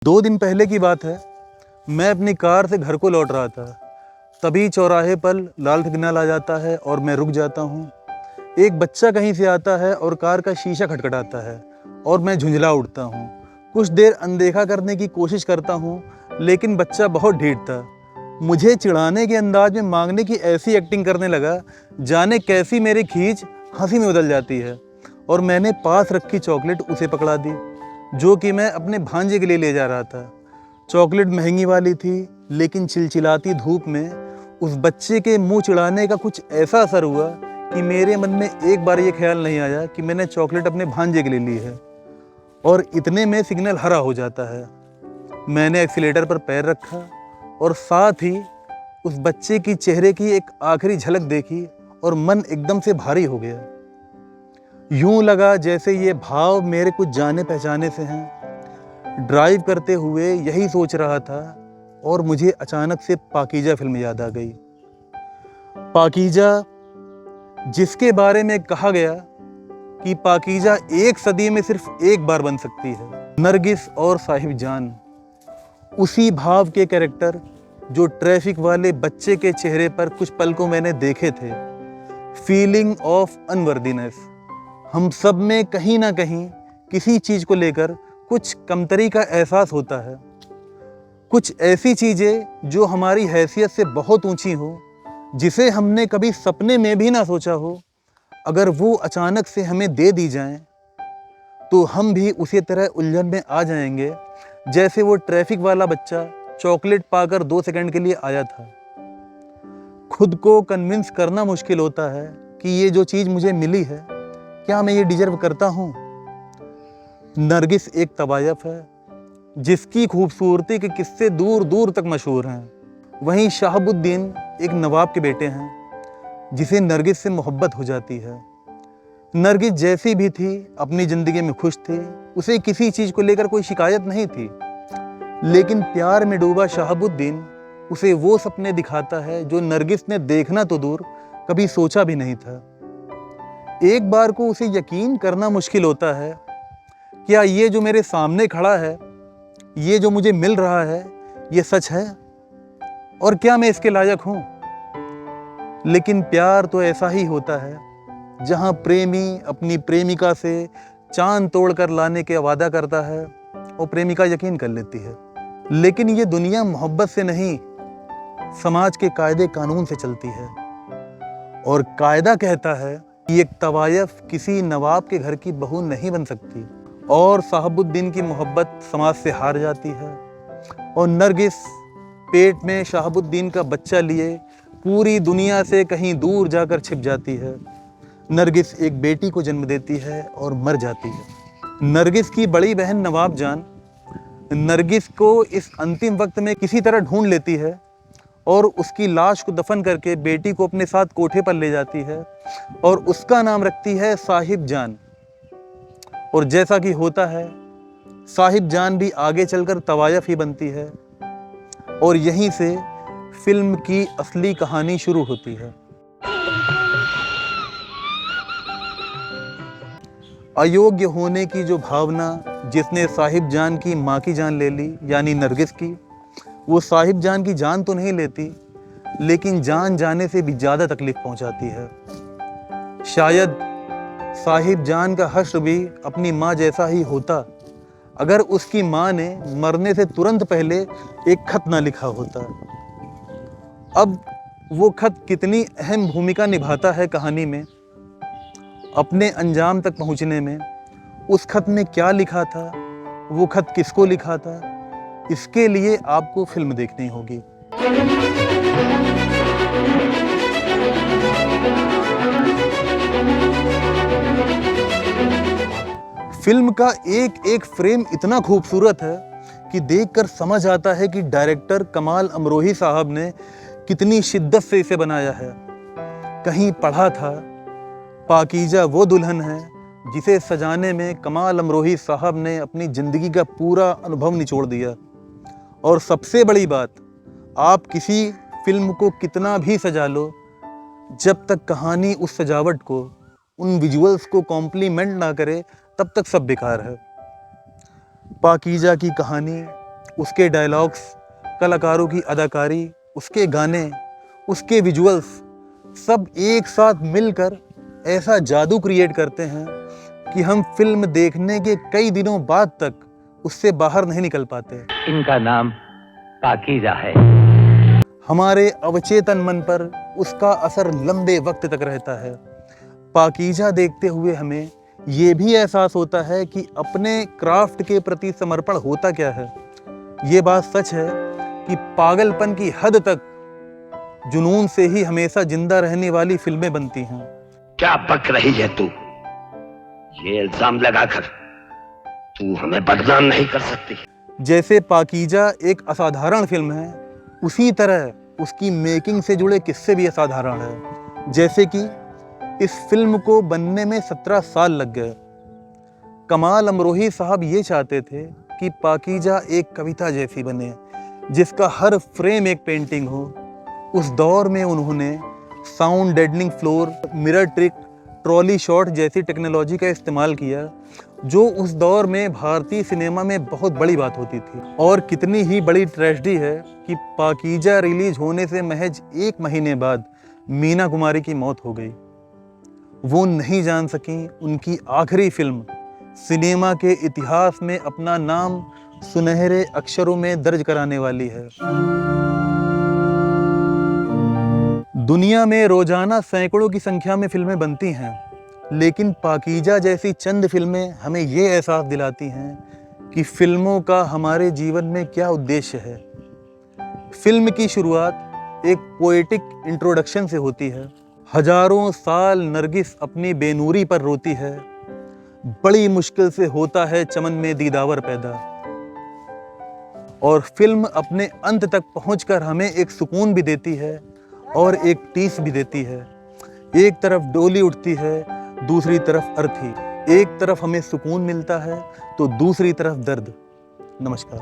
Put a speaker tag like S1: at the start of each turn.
S1: 2 दिन पहले की बात है। मैं अपनी कार से घर को लौट रहा था। तभी चौराहे पर लाल सिग्नल आ जाता है और मैं रुक जाता हूँ। एक बच्चा कहीं से आता है और कार का शीशा खटखटाता है और मैं झुंझला उठता हूँ। कुछ देर अनदेखा करने की कोशिश करता हूँ, लेकिन बच्चा बहुत ढीठ था। मुझे चिढ़ाने के अंदाज में मांगने की ऐसी एक्टिंग करने लगा, जाने कैसी मेरी खींच हंसी में बदल जाती है। और मैंने पास रखी चॉकलेट उसे पकड़ा दी, जो कि मैं अपने भांजे के लिए ले जा रहा था। चॉकलेट महंगी वाली थी, लेकिन चिलचिलाती धूप में उस बच्चे के मुंह चिढ़ाने का कुछ ऐसा असर हुआ कि मेरे मन में एक बार ये ख्याल नहीं आया कि मैंने चॉकलेट अपने भांजे के लिए ली है। और इतने में सिग्नल हरा हो जाता है। मैंने एक्सीलेटर पर पैर रखा और साथ ही उस बच्चे की चेहरे की एक आखिरी झलक देखी और मन एकदम से भारी हो गया। यूं लगा जैसे ये भाव मेरे कुछ जाने पहचाने से हैं। ड्राइव करते हुए यही सोच रहा था और मुझे अचानक से पाकीजा फिल्म याद आ गई। पाकीजा, जिसके बारे में कहा गया कि पाकीजा एक सदी में सिर्फ एक बार बन सकती है। नरगिस और साहिब जान, उसी भाव के कैरेक्टर जो ट्रैफिक वाले बच्चे के चेहरे पर कुछ पल को मैंने देखे थे। Feeling of unworthiness. हम सब में कहीं ना कहीं किसी चीज़ को लेकर कुछ कमतरी का एहसास होता है। कुछ ऐसी चीज़ें जो हमारी हैसियत से बहुत ऊंची हो, जिसे हमने कभी सपने में भी ना सोचा हो, अगर वो अचानक से हमें दे दी जाएं, तो हम भी उसी तरह उलझन में आ जाएंगे जैसे वो ट्रैफिक वाला बच्चा चॉकलेट पाकर 2 सेकंड के लिए आया था। खुद को कन्विंस करना मुश्किल होता है कि ये जो चीज़ मुझे मिली है, क्या मैं ये डिजर्व करता हूँ। नरगिस एक तवायफ है जिसकी खूबसूरती के किस्से दूर दूर तक मशहूर हैं। वहीं शहाबुद्दीन एक नवाब के बेटे हैं जिसे नरगिस से मोहब्बत हो जाती है। नरगिस जैसी भी थी, अपनी ज़िंदगी में खुश थी। उसे किसी चीज़ को लेकर कोई शिकायत नहीं थी। लेकिन प्यार में डूबा शहाबुद्दीन उसे वो सपने दिखाता है जो नरगिस ने देखना तो दूर कभी सोचा भी नहीं था। एक बार को उसे यकीन करना मुश्किल होता है, क्या ये जो मेरे सामने खड़ा है, ये जो मुझे मिल रहा है, ये सच है और क्या मैं इसके लायक हूँ। लेकिन प्यार तो ऐसा ही होता है जहाँ प्रेमी अपनी प्रेमिका से चांद तोड़कर लाने के वादा करता है और प्रेमिका यकीन कर लेती है। लेकिन ये दुनिया मोहब्बत से नहीं, समाज के कायदे कानून से चलती है। और कायदा कहता है कि एक तवायफ किसी नवाब के घर की बहू नहीं बन सकती। और शहाबुद्दीन की मोहब्बत समाज से हार जाती है और नरगिस पेट में शहाबुद्दीन का बच्चा लिए पूरी दुनिया से कहीं दूर जाकर छिप जाती है। नरगिस एक बेटी को जन्म देती है और मर जाती है। नरगिस की बड़ी बहन नवाब जान नरगिस को इस अंतिम वक्त में किसी तरह ढूंढ लेती है और उसकी लाश को दफन करके बेटी को अपने साथ कोठे पर ले जाती है और उसका नाम रखती है साहिब जान। और जैसा कि होता है, साहिब जान भी आगे चलकर तवायफ ही बनती है और यहीं से फिल्म की असली कहानी शुरू होती है। अयोग्य होने की जो भावना जिसने साहिब जान की माँ की जान ले ली, यानी नरगिस की, वो साहिब जान की जान तो नहीं लेती, लेकिन जान जाने से भी ज़्यादा तकलीफ पहुंचाती है। शायद साहिब जान का हश्र भी अपनी माँ जैसा ही होता अगर उसकी माँ ने मरने से तुरंत पहले एक खत ना लिखा होता। अब वो खत कितनी अहम भूमिका निभाता है कहानी में, अपने अंजाम तक पहुंचने में। उस खत में क्या लिखा था, वो खत किसको लिखा था, इसके लिए आपको फिल्म देखनी होगी। फिल्म का एक एक फ्रेम इतना खूबसूरत है कि देखकर समझ आता है कि डायरेक्टर कमाल अमरोही साहब ने कितनी शिद्दत से इसे बनाया है। कहीं पढ़ा था, पाकीजा वो दुल्हन है जिसे सजाने में कमाल अमरोही साहब ने अपनी ज़िंदगी का पूरा अनुभव निचोड़ दिया। और सबसे बड़ी बात, आप किसी फिल्म को कितना भी सजा लो, जब तक कहानी उस सजावट को, उन विजुअल्स को कॉम्प्लीमेंट ना करे, तब तक सब बेकार है। पाकीजा की कहानी उसके डायलॉग्स, कलाकारों की अदाकारी, उसके गाने, उसके विजुअल्स सब एक साथ मिलकर ऐसा जादू क्रिएट करते हैं कि हम फिल्म देखने के कई दिनों बाद तक उससे बाहर नहीं निकल पाते।
S2: इनका नाम पाकीज़ा है।
S1: हमारे अवचेतन मन पर उसका असर लंबे वक्त तक रहता है। पाकीज़ा देखते हुए हमें ये भी एहसास होता है कि अपने क्राफ्ट के प्रति समर्पण होता क्या है। ये बात सच है कि पागलपन की हद तक जुनून से ही हमेशा जिंदा रहने वाली फिल्में बनती हैं।
S3: क्या बक रही है तू? ये इल्जाम लगाकर तू हमें बदनाम नहीं कर सकती।
S1: जैसे पाकीज़ा एक असाधारण फिल्म है, उसी तरह उसकी मेकिंग से जुड़े किस्से भी असाधारण है। जैसे कि इस फिल्म को बनने में 17 साल लग गए। कमाल अमरोही साहब ये चाहते थे कि पाकीज़ा एक कविता जैसी बने, जिसका हर फ्रेम एक पेंटिंग हो। उस दौर में उन्होंने sound deadening floor, mirror trick, trolley shot जैसी टेक्नोलॉजी का इस्तेमाल किया, जो उस दौर में भारतीय सिनेमा में बहुत बड़ी बात होती थी। और कितनी ही बड़ी ट्रेजेडी है कि पाकीज़ा रिलीज होने से महज 1 महीने बाद मीना कुमारी की मौत हो गई। वो नहीं जान सकी उनकी आखिरी फिल्म सिनेमा के इतिहास में अपना नाम सुनहरे अक्षरों में दर्ज कराने वाली है। दुनिया में रोजाना सैकड़ों की संख्या में फिल्में बनती हैं, लेकिन पाकीज़ा जैसी चंद फिल्में हमें ये एहसास दिलाती हैं कि फिल्मों का हमारे जीवन में क्या उद्देश्य है। फिल्म की शुरुआत एक पोएटिक इंट्रोडक्शन से होती है। हजारों साल नरगिस अपनी बेनूरी पर रोती है, बड़ी मुश्किल से होता है चमन में दीदावर पैदा। और फिल्म अपने अंत तक पहुंचकर हमें एक सुकून भी देती है और एक टीस भी देती है। एक तरफ डोली उठती है, दूसरी तरफ अर्थी। एक तरफ हमें सुकून मिलता है तो दूसरी तरफ दर्द। नमस्कार।